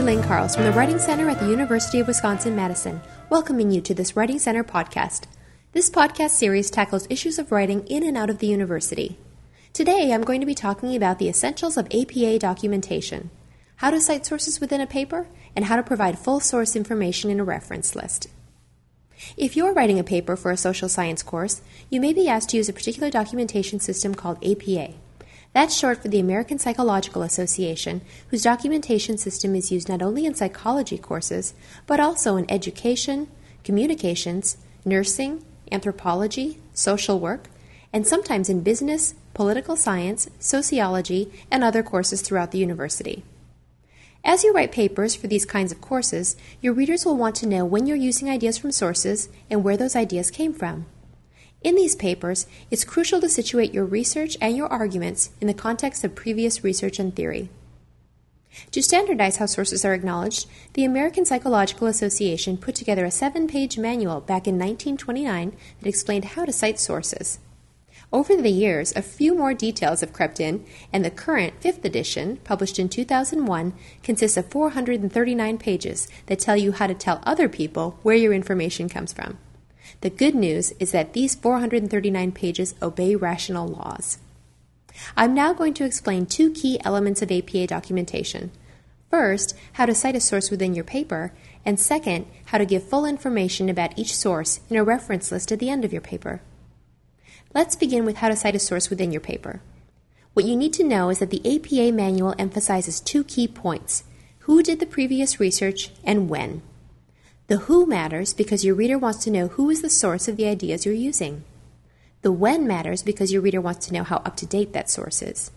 Lynn Karls from the Writing Center at the University of Wisconsin-Madison, welcoming you to this Writing Center podcast. This podcast series tackles issues of writing in and out of the university. Today, I'm going to be talking about the essentials of APA documentation, how to cite sources within a paper, and how to provide full source information in a reference list. If you're writing a paper for a social science course, you may be asked to use a particular documentation system called APA. That's short for the American Psychological Association, whose documentation system is used not only in psychology courses, but also in education, communications, nursing, anthropology, social work, and sometimes in business, political science, sociology, and other courses throughout the university. As you write papers for these kinds of courses, your readers will want to know when you're using ideas from sources and where those ideas came from. In these papers, it's crucial to situate your research and your arguments in the context of previous research and theory. To standardize how sources are acknowledged, the American Psychological Association put together a 7-page manual back in 1929 that explained how to cite sources. Over the years, a few more details have crept in, and the current 5th edition, published in 2001, consists of 439 pages that tell you how to tell other people where your information comes from. The good news is that these 439 pages obey rational laws. I'm now going to explain two key elements of APA documentation. First, how to cite a source within your paper, and second, how to give full information about each source in a reference list at the end of your paper. Let's begin with how to cite a source within your paper. What you need to know is that the APA manual emphasizes two key points: who did the previous research and when. The who matters because your reader wants to know who is the source of the ideas you're using. The when matters because your reader wants to know how up-to-date that source is.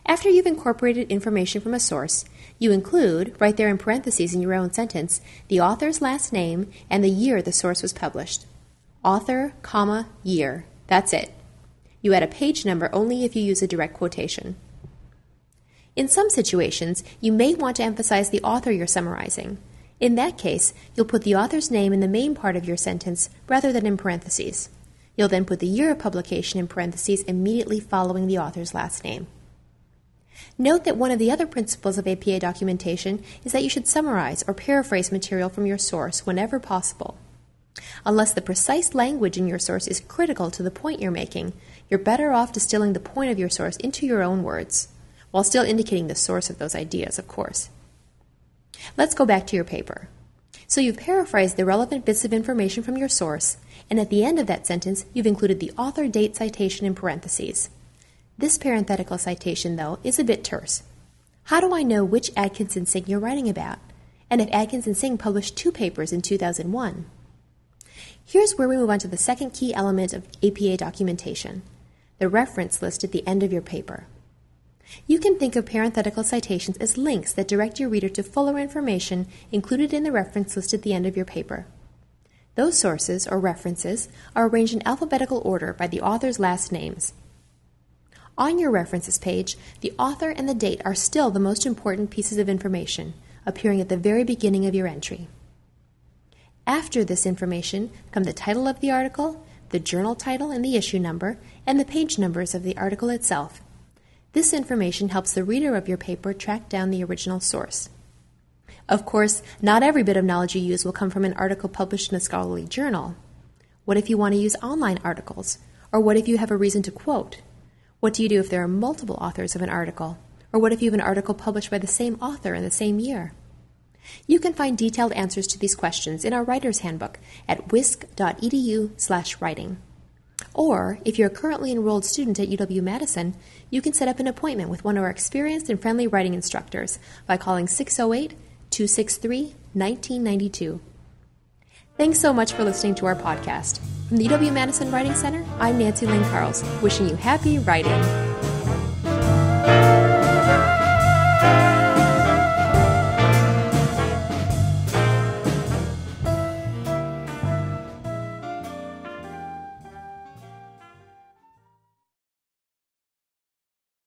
After you've incorporated information from a source, you include, right there in parentheses in your own sentence, the author's last name and the year the source was published. Author, comma, year. That's it. You add a page number only if you use a direct quotation. In some situations, you may want to emphasize the author you're summarizing. In that case, you'll put the author's name in the main part of your sentence rather than in parentheses. You'll then put the year of publication in parentheses immediately following the author's last name. Note that one of the other principles of APA documentation is that you should summarize or paraphrase material from your source whenever possible. Unless the precise language in your source is critical to the point you're making, you're better off distilling the point of your source into your own words, while still indicating the source of those ideas, of course. Let's go back to your paper. So you've paraphrased the relevant bits of information from your source, and at the end of that sentence, you've included the author date citation in parentheses. This parenthetical citation, though, is a bit terse. How do I know which Adkins and Singh you're writing about? And if Adkins and Singh published 2 papers in 2001? Here's where we move on to the second key element of APA documentation, the reference list at the end of your paper. You can think of parenthetical citations as links that direct your reader to fuller information included in the reference list at the end of your paper. Those sources, or references, are arranged in alphabetical order by the author's last names. On your references page, the author and the date are still the most important pieces of information, appearing at the very beginning of your entry. After this information come the title of the article, the journal title and the issue number, and the page numbers of the article itself. This information helps the reader of your paper track down the original source. Of course, not every bit of knowledge you use will come from an article published in a scholarly journal. What if you want to use online articles? Or what if you have a reason to quote? What do you do if there are multiple authors of an article? Or what if you have an article published by the same author in the same year? You can find detailed answers to these questions in our Writer's Handbook at wisc.edu/writing. Or, if you're a currently enrolled student at UW-Madison, you can set up an appointment with one of our experienced and friendly writing instructors by calling 608-263-1992. Thanks so much for listening to our podcast. From the UW-Madison Writing Center, I'm Nancy Lynn Karls, wishing you happy writing.